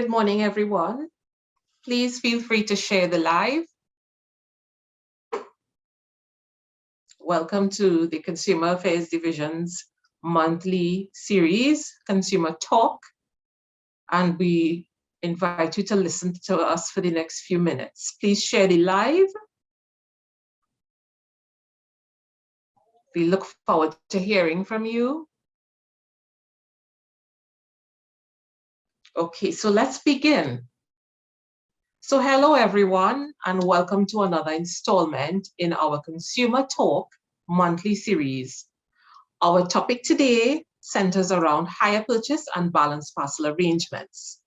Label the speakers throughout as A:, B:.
A: Good morning, everyone. Please feel free to share the live. Welcome to the Consumer Affairs Division's monthly series, Consumer Talk, and we invite you to listen to us for the next few minutes. Please share the live. We look forward to hearing from you. Okay, so let's begin. So hello everyone, and welcome to another installment in our Consumer Talk monthly series. Our topic today centers around hire purchase and balance parcel arrangements.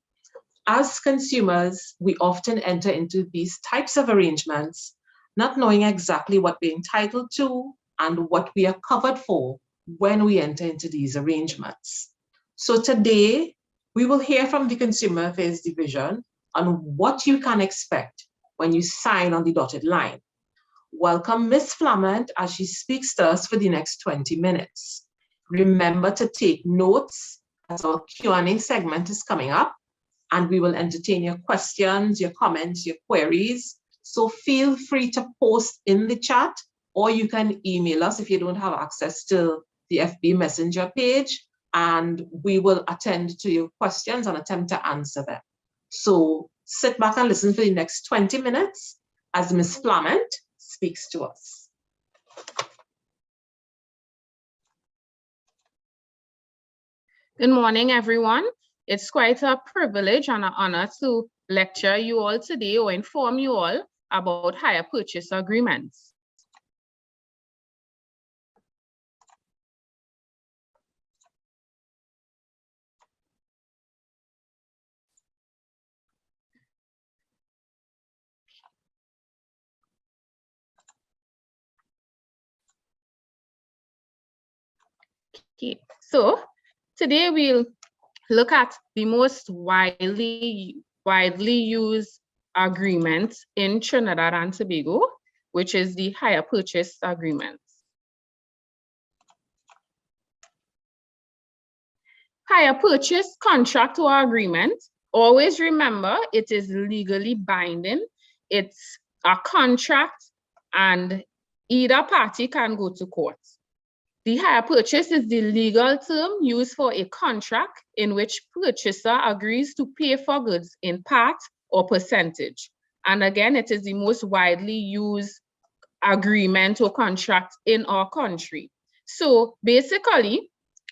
A: As consumers, we often enter into these types of arrangements not knowing exactly what we're entitled to and what we are covered for when we enter into these arrangements. So today, we will hear from the Consumer Affairs Division on what you can expect when you sign on the dotted line. Welcome Ms. Flament as she speaks to us for the next 20 minutes. Remember to take notes as our Q&A segment is coming up, and we will entertain your questions, your comments, your queries. So feel free to post in the chat, or you can email us if you don't have access to the FB Messenger page, and we will attend to your questions and attempt to answer them. So sit back and listen for the next 20 minutes as Ms. Flament speaks to us.
B: Good morning, everyone. It's quite a privilege and an honor to lecture you all today or inform you all about hire purchase agreements. Okay, so today we'll look at the most widely used agreement in Trinidad and Tobago, which is the hire purchase agreement. Hire purchase contract or agreement, always remember it is legally binding. It's a contract and either party can go to court. The hire purchase is the legal term used for a contract in which purchaser agrees to pay for goods in part or percentage. And again, it is the most widely used agreement or contract in our country. So basically,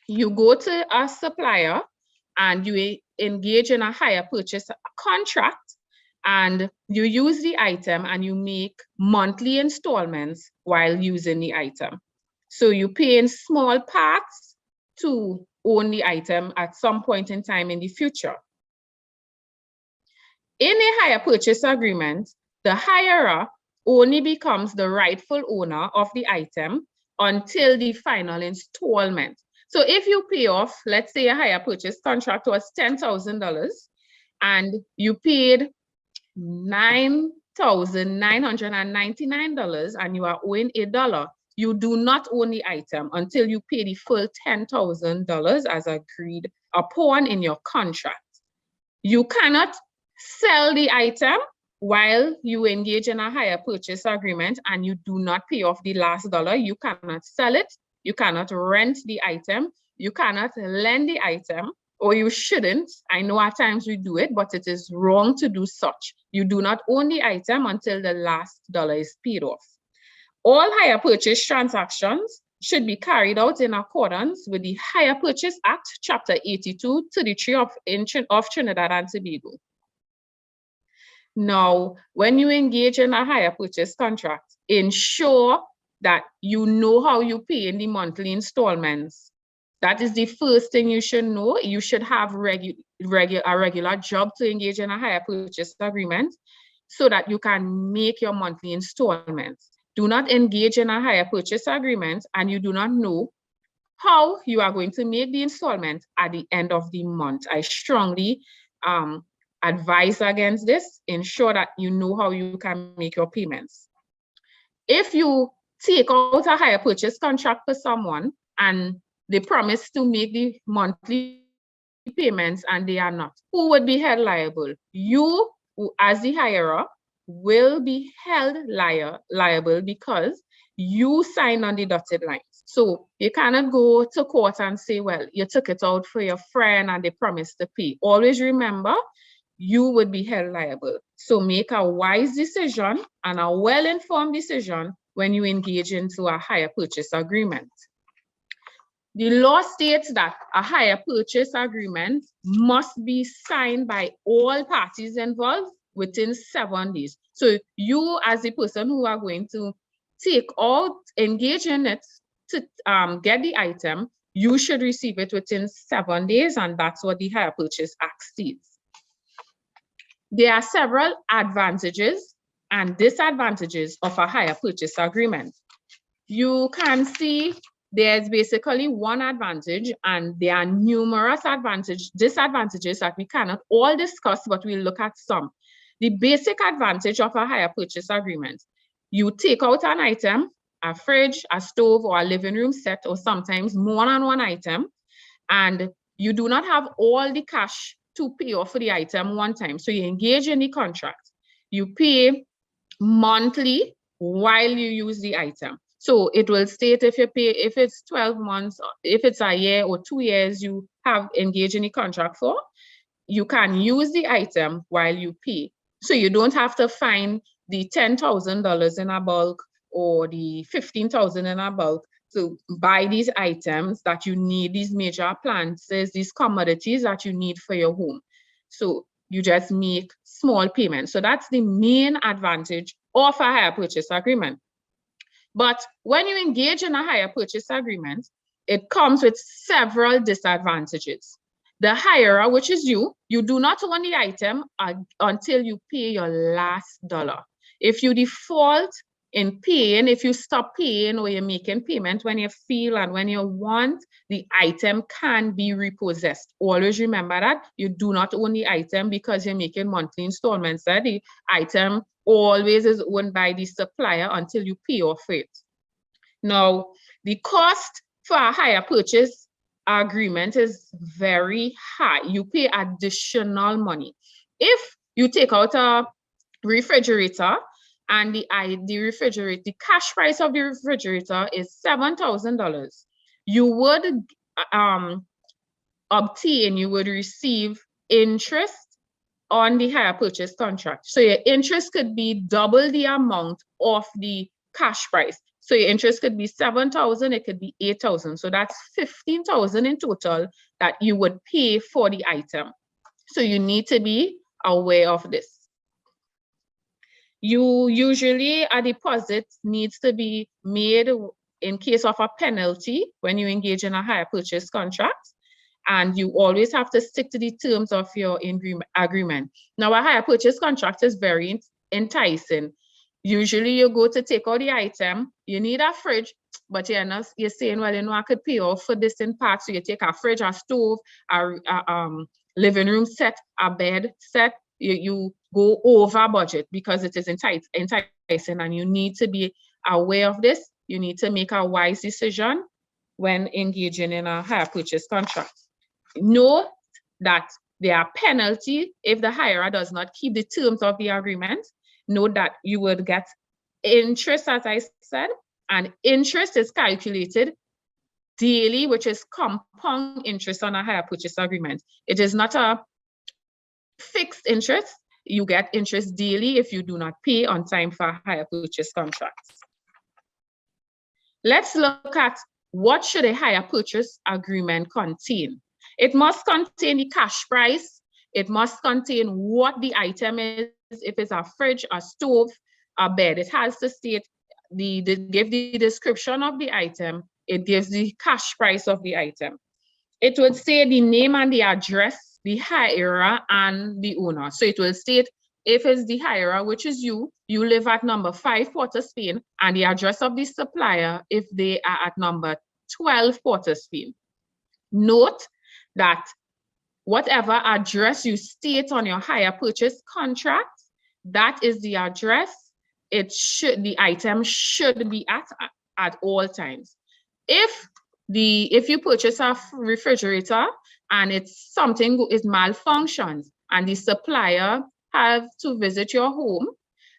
B: you go to a supplier and you engage in a hire purchase contract, and you use the item and you make monthly installments while using the item. So you pay in small parts to own the item at some point in time in the future. In a hire purchase agreement, the hirer only becomes the rightful owner of the item until the final installment. So if you pay off, let's say a hire purchase contract was $10,000 and you paid $9,999 and you are owing $1, you do not own the item until you pay the full $10,000 as agreed upon in your contract. You cannot sell the item while you engage in a hire purchase agreement and you do not pay off the last dollar. You cannot sell it, you cannot rent the item, you cannot lend the item, or you shouldn't. I know at times we do it, but it is wrong to do such. You do not own the item until the last dollar is paid off. All hire purchase transactions should be carried out in accordance with the Hire Purchase Act, Chapter 82, 33 of Trinidad and Tobago. Now, when you engage in a hire purchase contract, ensure that you know how you pay in the monthly installments. That is the first thing you should know. You should have a regular job to engage in a hire purchase agreement so that you can make your monthly installments. Do not engage in a hire purchase agreement and you do not know how you are going to make the installment at the end of the month. I strongly advise against this. Ensure that you know how you can make your payments. If you take out a hire purchase contract for someone and they promise to make the monthly payments and they are not, who would be held liable? You, who, as the hirer, will be held liable because you signed on the dotted lines. So you cannot go to court and say, well, you took it out for your friend and they promised to pay. Always remember, you would be held liable. So make a wise decision and a well-informed decision when you engage into a hire purchase agreement. The law states that a hire purchase agreement must be signed by all parties involved within 7 days. So you, as the person who are going to take out, engage in it to get the item, you should receive it within 7 days, and that's what the Hire Purchase Act states. There are several advantages and disadvantages of a hire purchase agreement. You can see there's basically one advantage, and there are numerous disadvantages that we cannot all discuss, but we'll look at some. The basic advantage of a hire purchase agreement: you take out an item, a fridge, a stove, or a living room set, or sometimes more than one item, and you do not have all the cash to pay off for the item one time. So you engage in the contract. You pay monthly while you use the item. So it will state if you pay, if it's 12 months, if it's a year or 2 years you have engaged in the contract for, you can use the item while you pay. So you don't have to find the $10,000 in a bulk or the $15,000 in a bulk to buy these items that you need, these major appliances, these commodities that you need for your home. So you just make small payments. So that's the main advantage of a hire purchase agreement. But when you engage in a hire purchase agreement, it comes with several disadvantages. The hirer, which is you do not own the item until you pay your last dollar. If you default in paying, if you stop paying or you're making payment when you feel and when you want, the item can be repossessed. Always remember that you do not own the item because you're making monthly installments. That the item always is owned by the supplier until you pay off it. Now, the cost for a hire purchase agreement is very high. You pay additional money. If you take out a refrigerator and the cash price of the refrigerator is $7,000, you would receive interest on the hire purchase contract. So your interest could be double the amount of the cash price. So your interest could be $7,000, it could be $8,000. So that's $15,000 in total that you would pay for the item. So you need to be aware of this. Usually a deposit needs to be made in case of a penalty when you engage in a hire purchase contract. And you always have to stick to the terms of your agreement. Now, a hire purchase contract is very enticing. Usually you go to take out the item, you need a fridge, but you're saying, well, you know, I could pay off for this in part. So you take a fridge, a stove, a living room set, a bed set, you go over budget because it is enticing, and you need to be aware of this. You need to make a wise decision when engaging in a hire purchase contract. Note that there are penalties if the hirer does not keep the terms of the agreement. Note that you would get interest, as I said, and interest is calculated daily, which is compound interest on a hire purchase agreement. It is not a fixed interest. You get interest daily if you do not pay on time for hire purchase contracts. Let's look at what should a hire purchase agreement contain. It must contain the cash price. It must contain what the item is. If it's a fridge, a stove, a bed, it has to state give the description of the item. It gives the cash price of the item. It would say the name and the address, the hirer and the owner. So it will state if it's the hirer, which is you live at number 5 Port of Spain, and the address of the supplier if they are at number 12 Port of Spain. Note that whatever address you state on your hire purchase contract, that is the address the item should be at all times. If you purchase a refrigerator and it's something is malfunctions and the supplier have to visit your home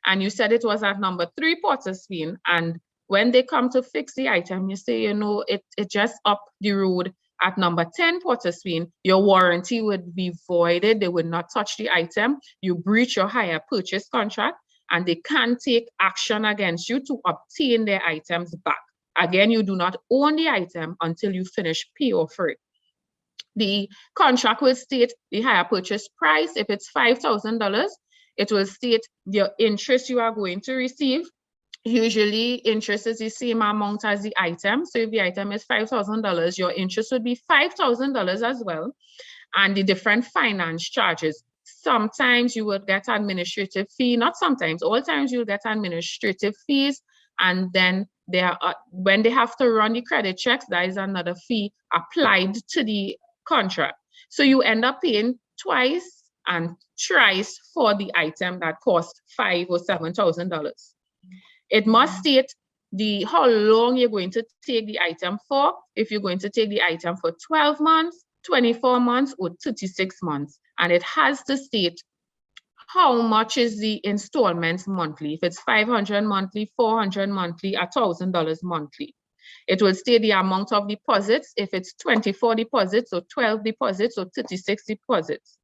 B: and you said it was at number 3 Portersfield, and when they come to fix the item, you say, you know, it just up the road at number 10 Portersfield, your warranty would be voided. They would not touch the item. You breach your hire purchase contract and they can take action against you to obtain their items back. Again, you do not own the item until you finish pay for it. The contract will state the hire purchase price. If it's $5,000, it will state the interest you are going to receive. Usually, interest is the same amount as the item. So if the item is $5,000, your interest would be $5,000 as well. And the different finance charges. Sometimes you will get administrative fee, not sometimes, all times you'll get administrative fees. And then when they have to run the credit checks, there is another fee applied to the contract. So you end up paying twice and thrice for the item that cost $5,000 or $7,000. It must state how long you're going to take the item for. If you're going to take the item for 12 months, 24 months, or 36 months. And it has to state how much is the installments monthly. If it's $500 monthly, $400 monthly, $1,000 monthly. It will state the amount of deposits, if it's 24 deposits or 12 deposits or 36 deposits.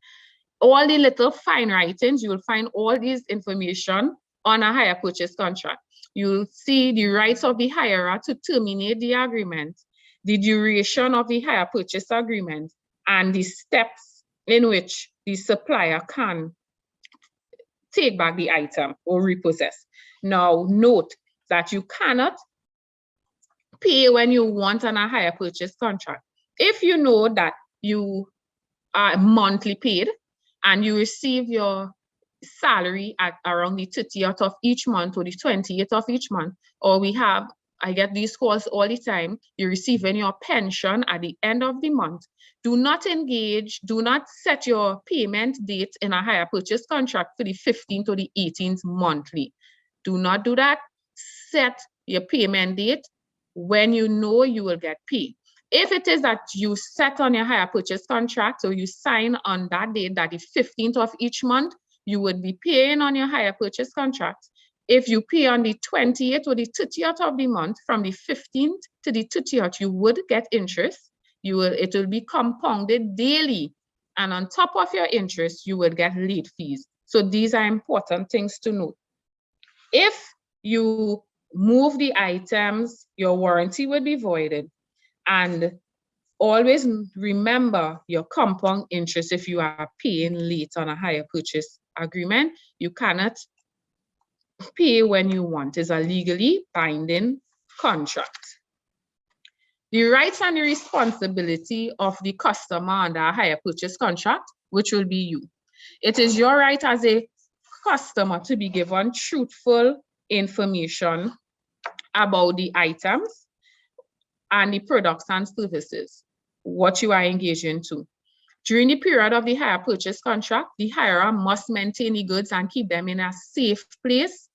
B: All the little fine writings, you will find all these information on a hire purchase contract. You'll see the rights of the hirer to terminate the agreement, the duration of the hire purchase agreement, and the steps in which the supplier can take back the item or repossess. Now, note that you cannot pay when you want on a hire purchase contract. If you know that you are monthly paid and you receive your salary at around the 30th of each month or the 28th of each month, or I get these calls all the time, you're receiving your pension at the end of the month. Do not set your payment date in a hire purchase contract for the 15th or the 18th monthly. Do not do that. Set your payment date when you know you will get paid. If it is that you set on your hire purchase contract or you sign on that date, that the 15th of each month, you would be paying on your hire purchase contract. If you pay on the 28th or the 30th of the month, from the 15th to the 30th, you would get interest. It will be compounded daily. And on top of your interest, you will get late fees. So these are important things to note. If you move the items, your warranty will be voided. And always remember your compound interest if you are paying late on a hire purchase agreement. You cannot pay when you want. It's a legally binding contract. The rights and the responsibility of the customer under a hire purchase contract, which will be you. It is your right as a customer to be given truthful information about the items and the products and services, what you are engaged into. During the period of the hire purchase contract, the hirer must maintain the goods and keep them in a safe place.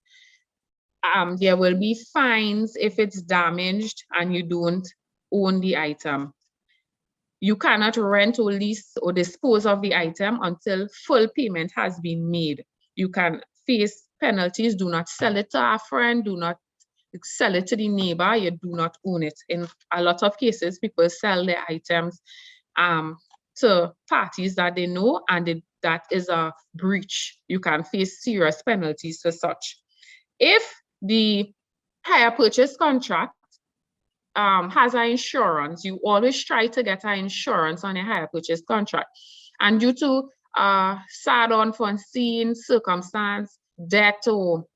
B: There will be fines if it's damaged and you don't own the item. You cannot rent or lease or dispose of the item until full payment has been made. You can face penalties. Do not sell it to a friend. Do not sell it to the neighbor. You do not own it. In a lot of cases, people sell their items to parties that they know, and that is a breach. You can face serious penalties for such. If the hire purchase contract has an insurance, you always try to get an insurance on a hire purchase contract. And due to sad unforeseen circumstance, death or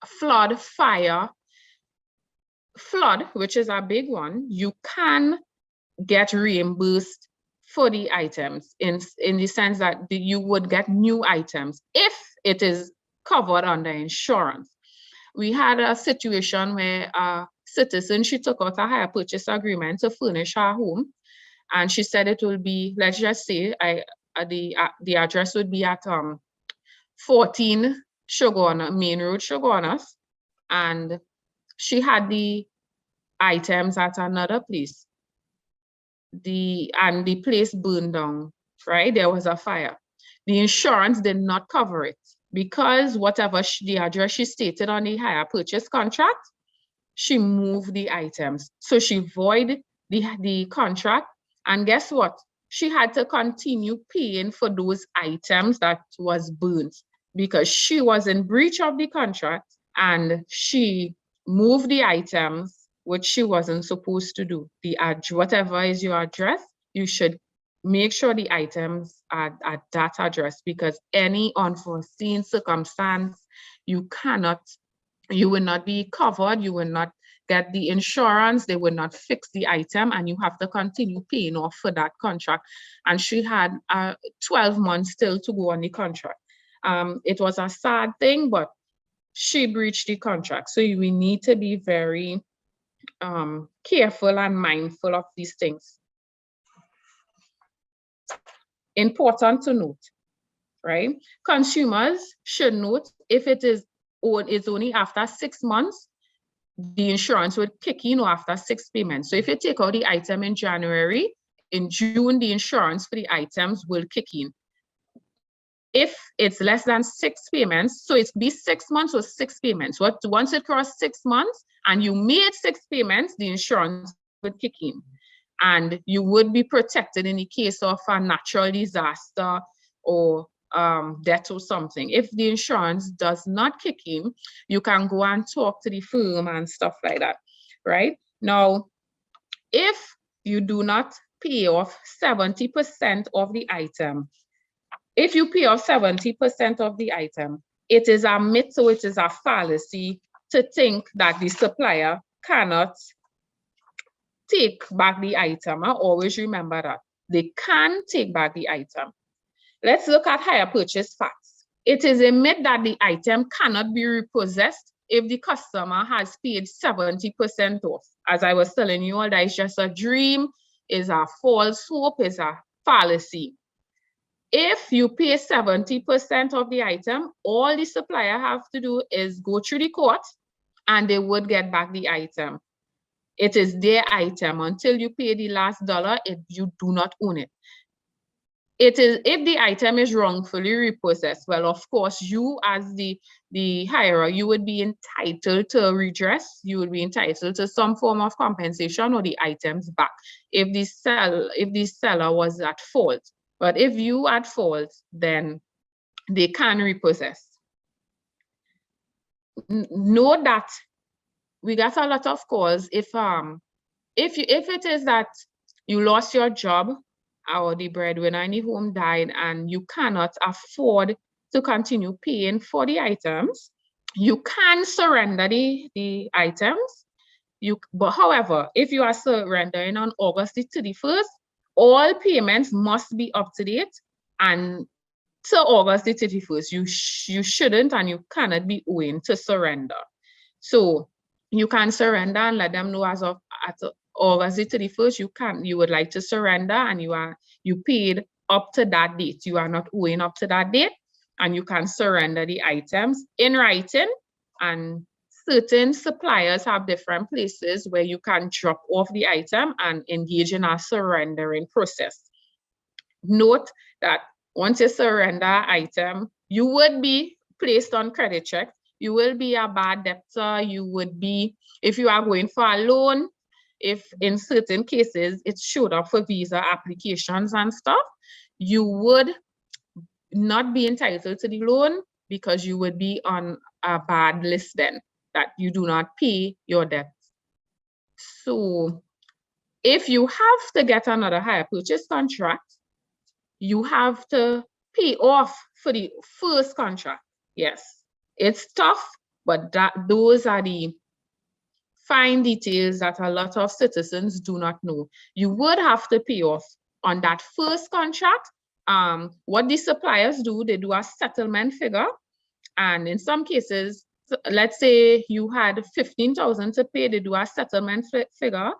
B: flood, fire, flood, which is a big one, you can get reimbursed for the items in the sense that you would get new items if it is covered under insurance. We had a situation where a citizen, she took out a hire purchase agreement to furnish her home, and she said it will be, let's just say, the address would be at 14 Shogunah, Main Road, Shogunah, and she had the items at another place. the place burned down, right? There was a fire. The insurance did not cover it because whatever the address she stated on the hire purchase contract, she moved the items. So she voided the contract, and guess what? She had to continue paying for those items that was burnt because she was in breach of the contract and she moved the items, which she wasn't supposed to do. Whatever is your address, you should make sure the items are at that address, because any unforeseen circumstance, you will not be covered, you will not get the insurance, they will not fix the item, and you have to continue paying off for that contract. And she had 12 months still to go on the contract. It was a sad thing, but she breached the contract. So we need to be very careful and mindful of these things. Important to note, right? Consumers should note if it's only after 6 months, the insurance would kick in, or after 6 payments. So if you take out the item in January, in June, the insurance for the items will kick in. If it's less than 6 payments, so it's be 6 months or 6 payments. Once it crosses 6 months and you made 6 payments, the insurance would kick in. And you would be protected in the case of a natural disaster or death or something. If the insurance does not kick in, you can go and talk to the firm and stuff like that, right? Now, if you do not pay off 70% of the item, if you pay off 70% of the item, it is a myth, so it is a fallacy to think that the supplier cannot take back the item. Always remember that. They can take back the item. Let's look at hire purchase facts. It is a myth that the item cannot be repossessed if the customer has paid 70% off. As I was telling you all, that is just a dream, is a false hope, is a fallacy. If you pay 70% of the item, all the supplier have to do is go through the court and they would get back the item. It is their item. Until you pay the last dollar, you do not own it. It is, if the item is wrongfully repossessed, well, of course, you as the hirer, you would be entitled to a redress. You would be entitled to some form of compensation or the items back if the seller was at fault. But if you at fault, then they can repossess. Know that we got a lot of calls if it is that you lost your job or the breadwinner in the home died and you cannot afford to continue paying for the items, you can surrender the items. But however, if you are surrendering on August the 31st, all payments must be up to date, and to August the 31st, you shouldn't and you cannot be owing to surrender. So you can surrender and let them know as of at August the 31st, you would like to surrender and you paid up to that date. You are not owing up to that date, and you can surrender the items in writing. And certain suppliers have different places where you can drop off the item and engage in a surrendering process. Note that once you surrender item, you would be placed on credit check. You will be a bad debtor. You would be, if you are going for a loan, if in certain cases it showed up for visa applications and stuff, you would not be entitled to the loan because you would be on a bad list then, that you do not pay your debt. So if you have to get another hire purchase contract, you have to pay off for the first contract. Yes, it's tough, but those are the fine details that a lot of citizens do not know. You would have to pay off on that first contract. What the suppliers do, they do a settlement figure. And in some cases, let's say you had 15,000 to pay, they do a settlement figure.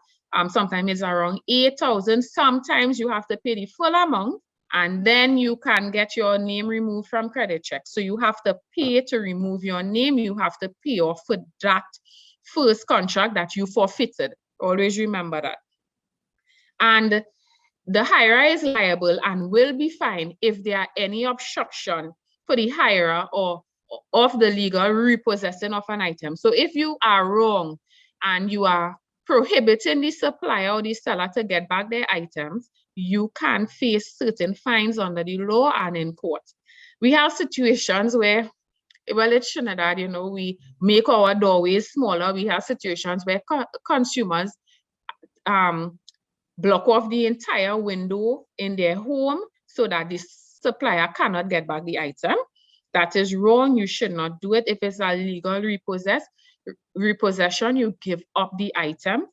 B: Sometimes it's around 8,000. Sometimes you have to pay the full amount, and then you can get your name removed from credit check. So you have to pay to remove your name. You have to pay off for that first contract that you forfeited. Always remember that. And the hirer is liable and will be fined if there are any obstruction for the hirer or of the legal repossessing of an item. So if you are wrong and you are prohibiting the supplier or the seller to get back their items, you can face certain fines under the law and in court. We have situations where, well, it's Trinidad, you know, we make our doorways smaller. We have situations where consumers block off the entire window in their home so that the supplier cannot get back the item. That is wrong. You should not do it. If it's a legal repossession, you give up the item.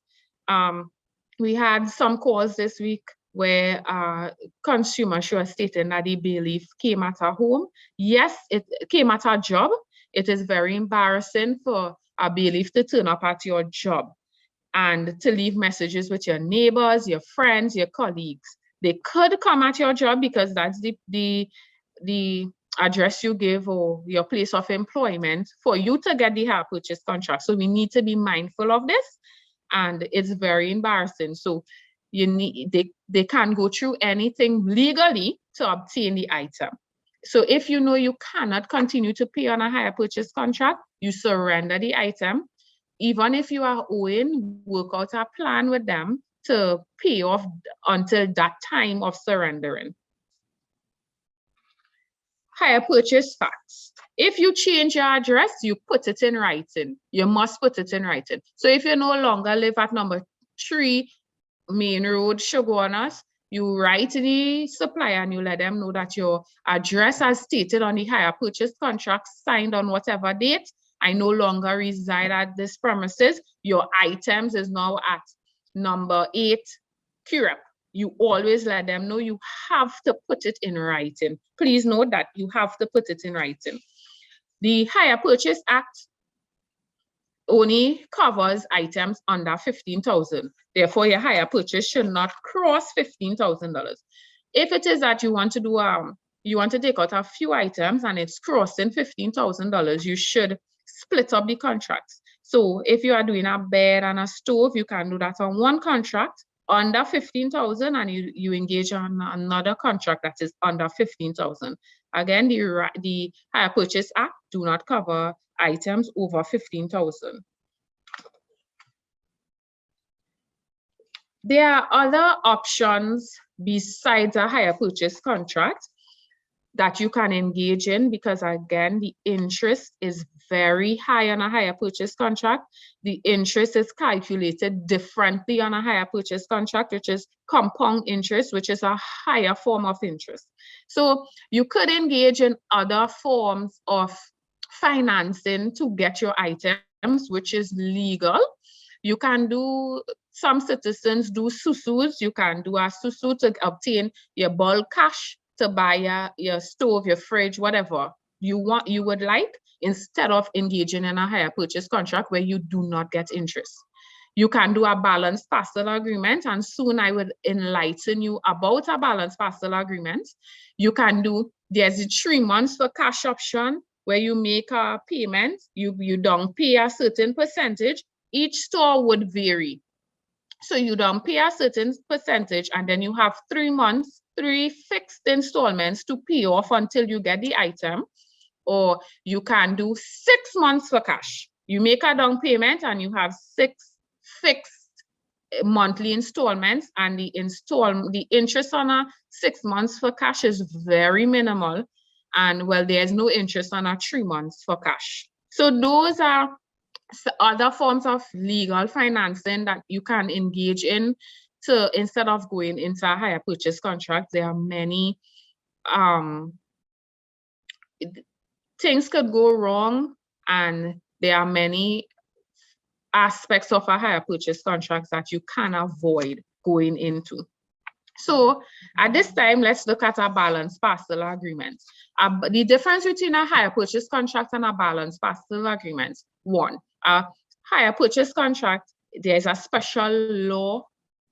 B: We had some calls this week where consumers were stating that the bailiff came at her home. Yes, it came at her job. It is very embarrassing for a bailiff to turn up at your job and to leave messages with your neighbors, your friends, your colleagues. They could come at your job because that's the address you give or your place of employment for you to get the hire purchase contract. So we need to be mindful of this, and it's very embarrassing. So you need they can go through anything legally to obtain the item. So if you know you cannot continue to pay on a hire purchase contract, you surrender the item. Even if you are owing, work out a plan with them to pay off until that time of surrendering. Hire purchase facts. If you change your address, you put it in writing. You must put it in writing. So if you no longer live at number 3 Main Road, Shoguanas, you write to the supplier and you let them know that your address as stated on the hire purchase contract signed on whatever date, I no longer reside at this premises. Your items is now at number 8 Curep. You always let them know. You have to put it in writing. Please note that you have to put it in writing. The Hire Purchase Act only covers items under $15,000. Therefore, your hire purchase should not cross $15,000. If it is that you want to do you want to take out a few items and it's crossing $15,000, you should split up the contracts. So if you are doing a bed and a stove, you can do that on one contract under $15,000 and you engage on another contract that is under $15,000. Again, the Hire Purchase Act do not cover items over $15,000. There are other options besides a hire purchase contract that you can engage in, because again, the interest is very high on a hire purchase contract. The interest is calculated differently on a hire purchase contract, which is compound interest, which is a higher form of interest. So you could engage in other forms of financing to get your items, which is legal. You can do, some citizens do susus. You can do a susu to obtain your bulk cash to buy your stove, your fridge, whatever you would like, instead of engaging in a hire purchase contract where you do not get interest. You can do a balance parcel agreement, and soon I will enlighten you about a balance parcel agreement. You can do, there's a 3 months for cash option where you make a payment, you don't pay a certain percentage. Each store would vary. So you don't pay a certain percentage, and then you have 3 months, 3 fixed installments to pay off until you get the item. Or you can do 6 months for cash. You make a down payment and you have 6 fixed monthly installments, and the interest on a 6 months for cash is very minimal. And well, there's no interest on a 3 months for cash. So those are other forms of legal financing that you can engage in to, instead of going into a hire purchase contract. There are many things could go wrong, and there are many aspects of a hire purchase contract that you can avoid going into. So at this time, let's look at a balance parcel agreement. The difference between a hire purchase contract and a balance parcel agreement. One, a hire purchase contract, there's a special law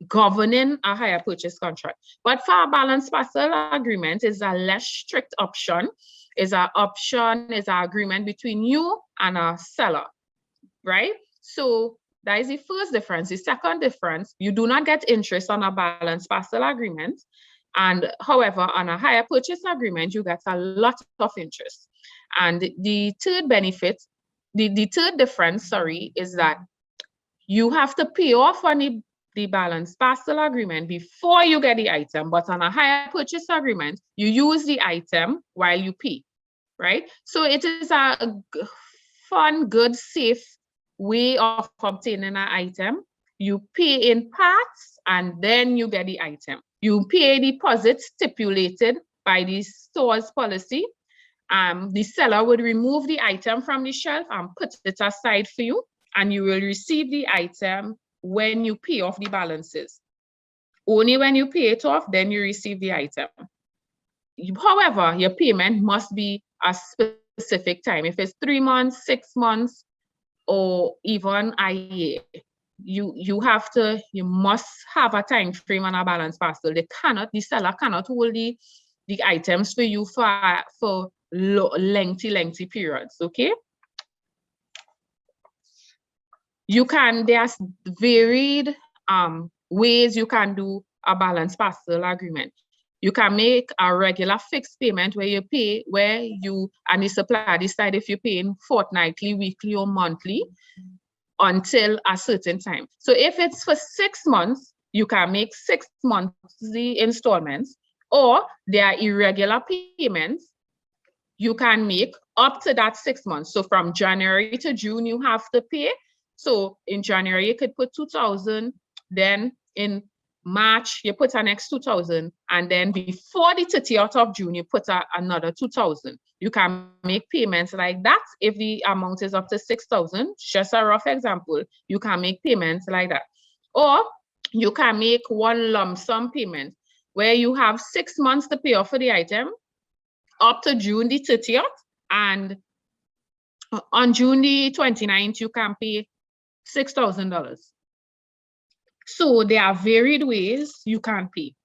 B: governing a hire purchase contract. But for a balance parcel agreement, is a less strict option. Is an agreement between you and a seller, right? So That is the first difference. The second difference, you do not get interest on a balance parcel agreement. And however, on a hire purchase agreement, you get a lot of interest. And the third benefit, the third difference, sorry, is that you have to pay off on the balance parcel agreement before you get the item. But on a hire purchase agreement, you use the item while you pay, right? So it is a fun, good, safe way of obtaining an item. You pay in parts and then you get the item. You pay a deposit stipulated by the store's policy. The seller would remove the item from the shelf and put it aside for you, and you will receive the item when you pay off the balances. Only when you pay it off, then you receive the item. However, your payment must be a specific time. If it's 3 months, 6 months, or even a year, you must have a time frame on a balance parcel. The seller cannot hold the items for you for lengthy periods, okay? There's varied ways you can do a balance parcel agreement. You can make a regular fixed payment where you pay, where you and the supplier decide if you're paying fortnightly, weekly, or monthly until a certain time. So if it's for 6 months, you can make 6 monthly installments, or there are irregular payments you can make up to that 6 months. So from January to June, you have to pay. So in January, you could put 2,000, then in March, you put an next 2,000, and then before the 30th of June, you put another 2,000. You can make payments like that. If the amount is up to 6,000, just a rough example, you can make payments like that. Or you can make one lump sum payment where you have 6 months to pay off for the item up to June the 30th, and on June the 29th, you can pay $6,000. So there are varied ways you can pay.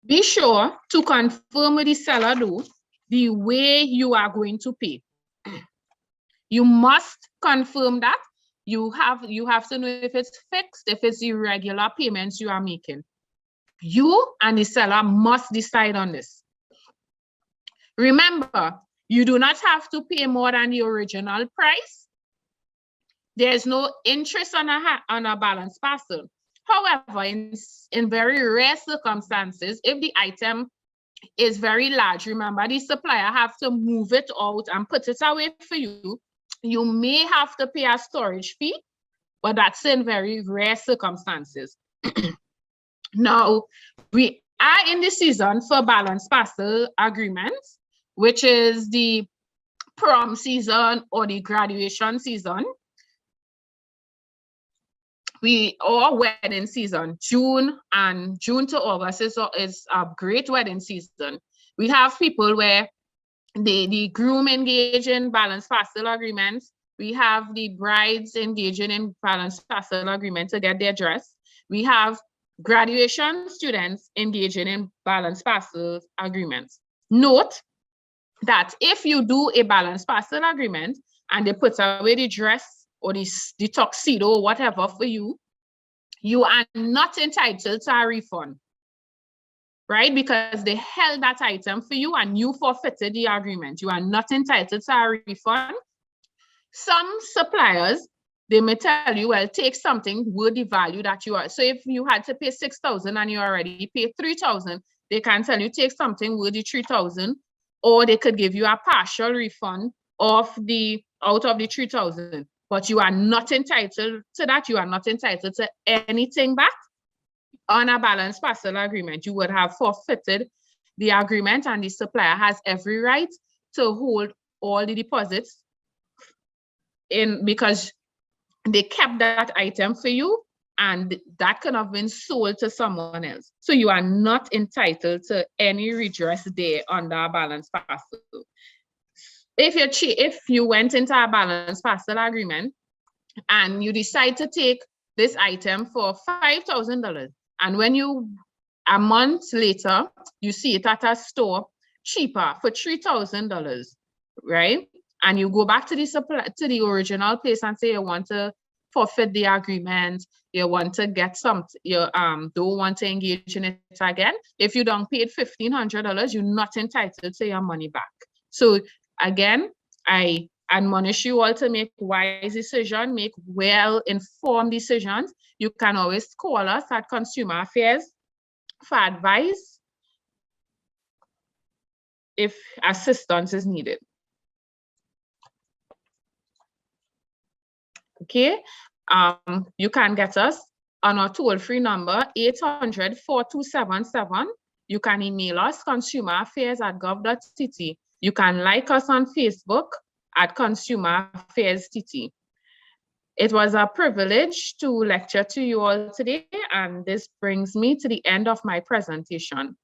B: Be sure to confirm with the seller though, the way you are going to pay. You must confirm that. You have to know if it's fixed, if it's irregular payments you are making. You and the seller must decide on this. Remember, you do not have to pay more than the original price. There's no interest on a balance parcel. However, in very rare circumstances, if the item is very large, remember the supplier have to move it out and put it away for you. You may have to pay a storage fee, but that's in very rare circumstances. Now, we are in the season for balance parcel agreements, which is the prom season or the graduation season. Or wedding season. June to August is a great wedding season. We have people where the groom engage in balance parcel agreements. We have the brides engaging in balance parcel agreement to get their dress. We have graduation students engaging in balance parcel agreements. Note that if you do a balance parcel agreement and they put away the dress or the tuxedo or whatever for you, you are not entitled to a refund, right? Because they held that item for you and you forfeited the agreement. You are not entitled to a refund. Some suppliers, they may tell you, well, take something worth the value that you are. So if you had to pay 6,000 and you already paid 3,000, they can tell you take something worth the 3,000, or they could give you a partial refund out of the 3,000. But you are not entitled to that. You are not entitled to anything back on a balance parcel agreement. You would have forfeited the agreement, and the supplier has every right to hold all the deposits because they kept that item for you and that could have been sold to someone else. So you are not entitled to any redress there under a balance parcel. If you went into a balance parcel agreement and you decide to take this item for $5,000 And when a month later, you see it at a store cheaper for $3,000, right? And you go back to the original place and say you want to forfeit the agreement, you want to get something, you don't want to engage in it again. If you don't pay $1,500, you're not entitled to your money back. So again, I admonish you all to make wise decisions, make well-informed decisions. You can always call us at Consumer Affairs for advice if assistance is needed. Okay, you can get us on our toll-free number 800-4277. You can email us consumeraffairs@gov.tt. You can like us on Facebook at Consumer Affairs TT. It was a privilege to lecture to you all today, and this brings me to the end of my presentation.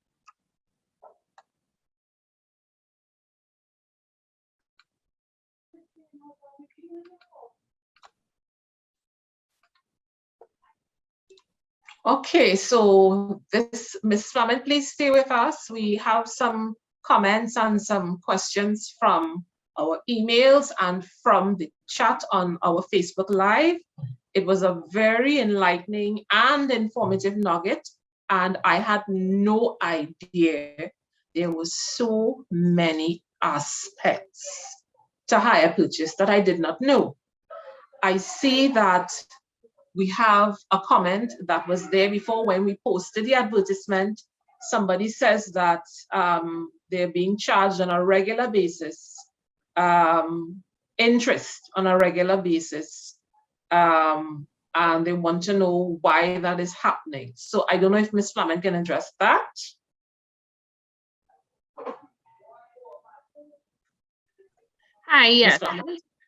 A: Okay, so Ms. Flament, please stay with us. We have some comments and some questions from our emails and from the chat on our Facebook Live. It was a very enlightening and informative nugget, and I had no idea there were so many aspects to hire purchase that I did not know. I see that we have a comment that was there before when we posted the advertisement. Somebody says that they're being charged on a regular basis, interest on a regular basis, and they want to know why that is happening. So I don't know if Ms. Flament can address that.
B: Hi, yes.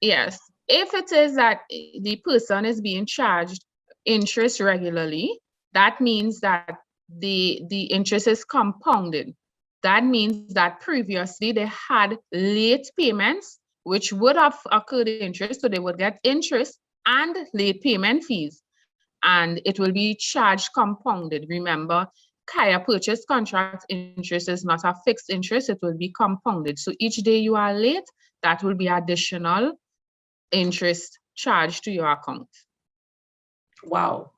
B: Yes. If it is that the person is being charged interest regularly, that means that the interest is compounded. That means that previously they had late payments, which would have occurred interest, so they would get interest and late payment fees, and it will be charged compounded. Remember, hire purchase contract interest is not a fixed interest, it will be compounded. So each day you are late, that will be additional interest charged to your account.
A: Wow.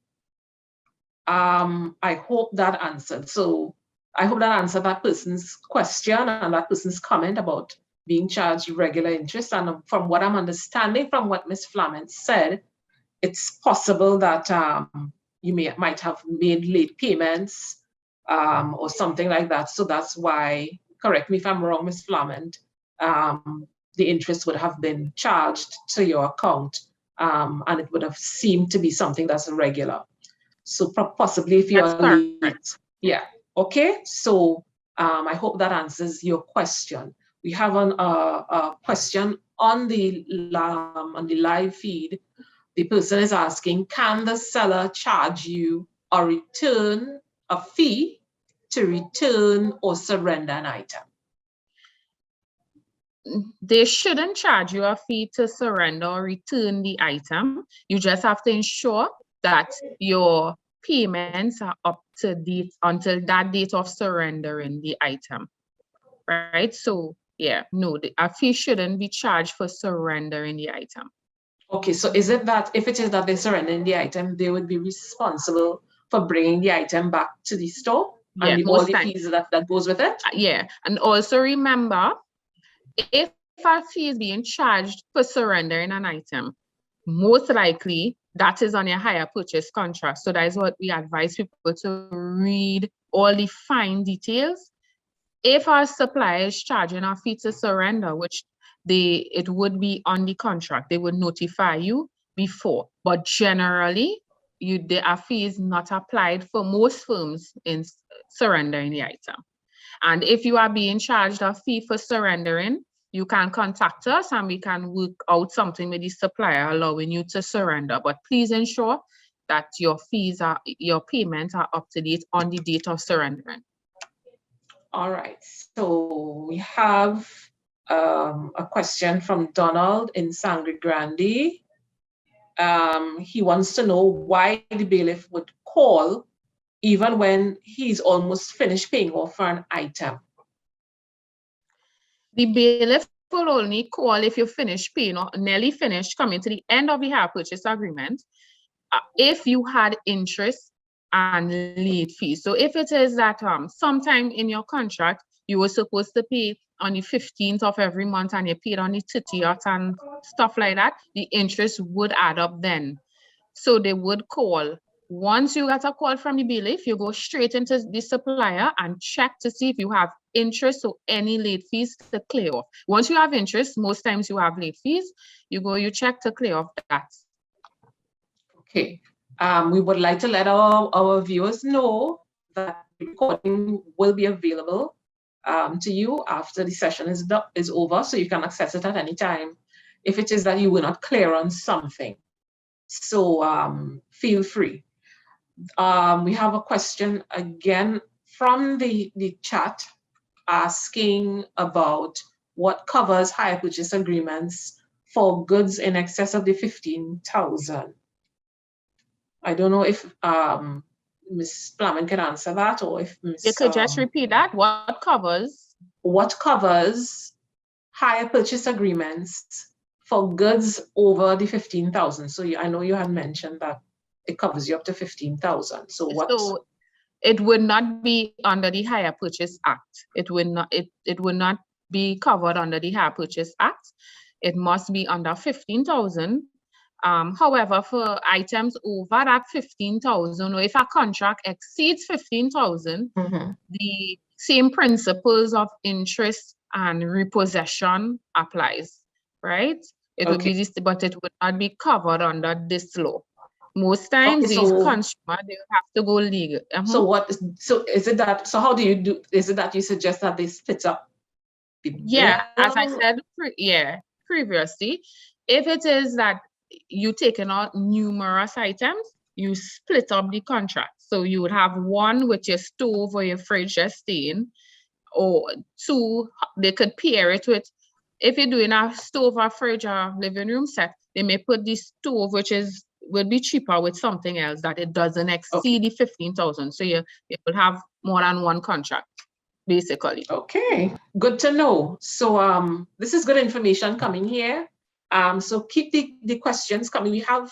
A: I hope that answered. So I hope that answered that person's question and that person's comment about being charged regular interest. And from what I'm understanding from what Ms. Flament said, it's possible that you might have made late payments or something like that. So that's why, correct me if I'm wrong, Ms. Flament, the interest would have been charged to your account, and it would have seemed to be something that's regular. So possibly if you are late, yeah, okay. So I hope that answers your question. We have a question on the live feed. The person is asking, can the seller charge you or return a fee to return or surrender an item?
B: They shouldn't charge you a fee to surrender or return the item. You just have to ensure that your payments are up to date until that date of surrendering the item, right? So yeah, no, a fee shouldn't be charged for surrendering the item.
A: Okay, so is it that if it is that they're surrendering the item, they would be responsible for bringing the item back to the store?
B: Yeah,
A: and all the fees that goes with it?
B: Yeah, and also remember, if a fee is being charged for surrendering an item, most likely that is on your hire purchase contract. So that is what we advise people to read all the fine details. If our supplier is charging a fee to surrender, which it would be on the contract, they would notify you before. But generally, a fee is not applied for most firms in surrendering the item. And if you are being charged a fee for surrendering, you can contact us and we can work out something with the supplier allowing you to surrender. But please ensure that your payments are up to date on the date of surrendering.
A: All right, so we have a question from Donald in Sangre Grande. He wants to know why the bailiff would call even when he's almost finished paying off for an item?
B: The bailiff will only call if you finish paying or nearly finished, coming to the end of the hire purchase agreement, if you had interest and late fees. So if it is that sometime in your contract, you were supposed to pay on the 15th of every month and you paid on the 30th and stuff like that, the interest would add up then. So they would call. Once you get a call from the bailiff, you go straight into the supplier and check to see if you have interest or any late fees to clear off. Once you have interest, most times you have late fees, you check to clear off that.
A: Okay. We would like to let our viewers know that the recording will be available to you after the session is over, so you can access it at any time if it is that you were not clear on something. So feel free. We have a question again from the chat asking about what covers hire purchase agreements for goods in excess of the 15,000. I don't know if Ms. Flament can answer that, or if Ms.
B: You could just repeat that. What covers
A: hire purchase agreements for goods over the 15,000? So I know you had mentioned that it covers you up to 15,000. So what?
B: So it would not be under the Hire Purchase Act. It would not be covered under the Hire Purchase Act. It must be under 15,000. However, for items over that 15,000, or if a contract exceeds 15,000, the same principles of interest and repossession applies, right? It would be this, but it would not be covered under this law. Most times, these consumers, they have to go legal.
A: So is it that? So how do you do? Is it that you suggest that they split up?
B: Yeah, as I said, previously, if it is that you taking out numerous items, you split up the contract. So you would have one with your stove or your fridge just staying, or two, they could pair it with, if you're doing a stove or fridge or living room set, they may put the stove, which would be cheaper, with something else that it doesn't exceed the 15,000. So you will have more than one contract, basically.
A: Okay, good to know. So this is good information coming here. So keep the questions coming. We have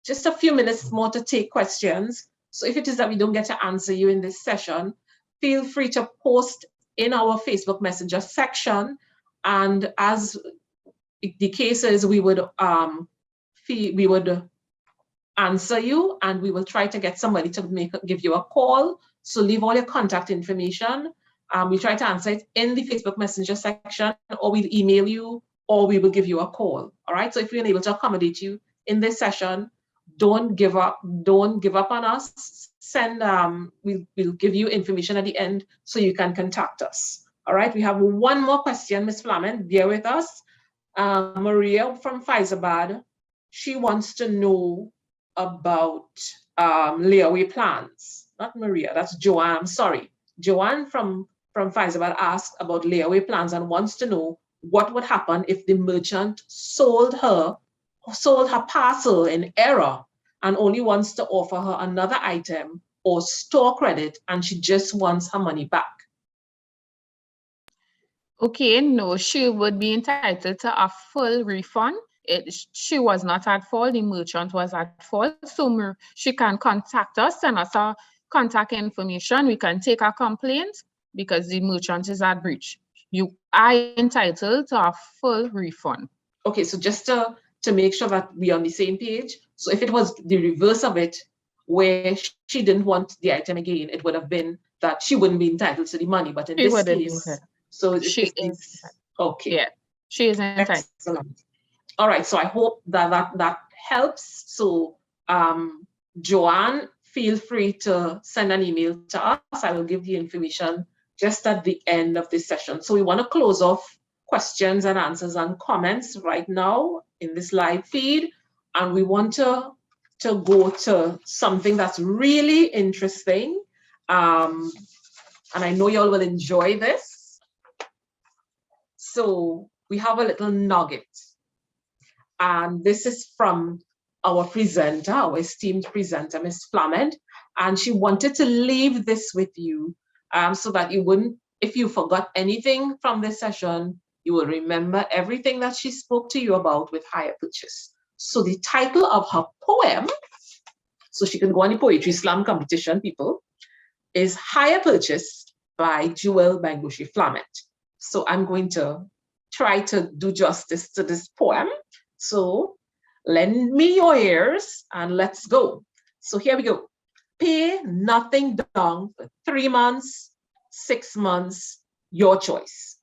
A: just a few minutes more to take questions. So if it is that we don't get to answer you in this session, feel free to post in our Facebook Messenger section. And as the case is, we would answer you, and we will try to get somebody to give you a call. So leave all your contact information. We try to answer it in the Facebook Messenger section, or we'll email you, or we will give you a call. All right. So if we're unable to accommodate you in this session, don't give up. Don't give up on us. We'll give you information at the end so you can contact us. All right. We have one more question, Ms. Flament. Bear with us. Maria from Faizabad. She wants to know about layaway plans. Not Maria, that's Joanne. I'm sorry. Joanne from Faizabad asked about layaway plans and wants to know what would happen if the merchant sold her parcel in error and only wants to offer her another item or store credit, and she just wants her money back.
B: Okay, no, she would be entitled to a full refund. She was not at fault, the merchant was at fault. So she can contact us, send us our contact information. We can take a complaint because the merchant is at breach. You are entitled to a full refund.
A: Okay, so just to make sure that we're on the same page. So if it was the reverse of it, where she didn't want the item again, it would have been that she wouldn't be entitled to the money. But in this case, so
B: she is
A: okay.
B: Yeah, she is entitled.
A: Excellent. All right, so I hope that helps. So Joanne, feel free to send an email to us. I will give the information just at the end of this session. So we want to close off questions and answers and comments right now in this live feed, and we want to go to something that's really interesting, and I know y'all will enjoy this. So we have a little nugget, and this is from our presenter, our esteemed presenter, Ms. Flament, and she wanted to leave this with you so that you wouldn't, if you forgot anything from this session, you will remember everything that she spoke to you about with hire purchase. So the title of her poem, so she can go on the poetry slam competition, people, is Hire Purchase by Jewelle Bengochea-Flament. So I'm going to try to do justice to this poem. So lend me your ears and let's go. So here we go. Pay nothing down for 3 months, 6 months, your choice.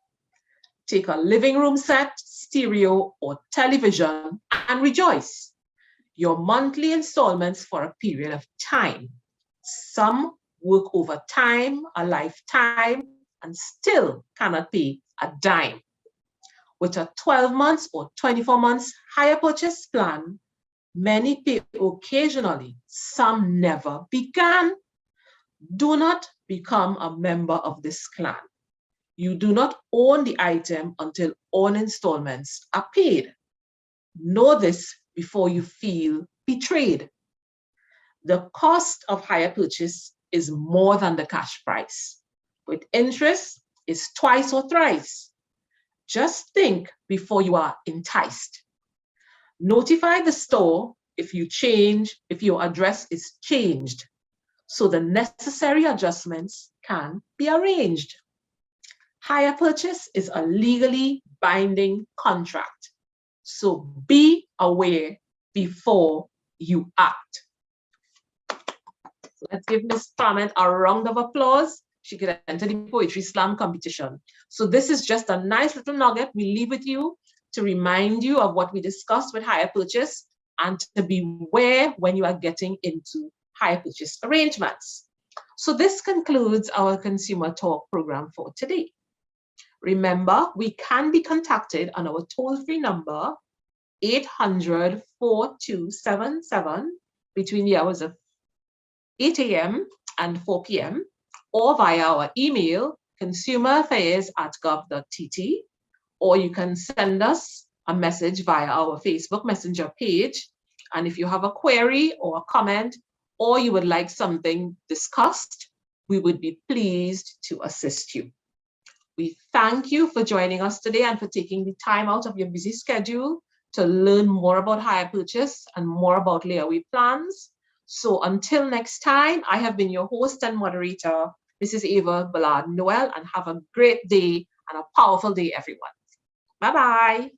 A: Take a living room set, stereo, or television and rejoice. Your monthly installments for a period of time. Some work overtime, a lifetime, and still cannot pay a dime. With a 12 months or 24 months hire purchase plan, many pay occasionally, some never began. Do not become a member of this clan. You do not own the item until all installments are paid. Know this before you feel betrayed. The cost of hire purchase is more than the cash price. With interest, is twice or thrice. Just think before you are enticed. Notify the store if your address is changed, so the necessary adjustments can be arranged. Hire purchase is a legally binding contract, so be aware before you act. So let's give Ms. Flament a round of applause. She could enter the poetry slam competition. So this is just a nice little nugget we leave with you to remind you of what we discussed with hire purchase and to beware when you are getting into hire purchase arrangements. So this concludes our Consumer Talk program for today. Remember, we can be contacted on our toll-free number 800-4277 between the hours of 8 a.m. and 4 p.m. or via our email consumeraffairs@gov.tt, or you can send us a message via our Facebook Messenger page. And if you have a query or a comment, or you would like something discussed, we would be pleased to assist you. We thank you for joining us today and for taking the time out of your busy schedule to learn more about hire purchase and more about layaway plans. So until next time, I have been your host and moderator, Mrs. Ava Ballard Noel, and have a great day and a powerful day, everyone. Bye-bye.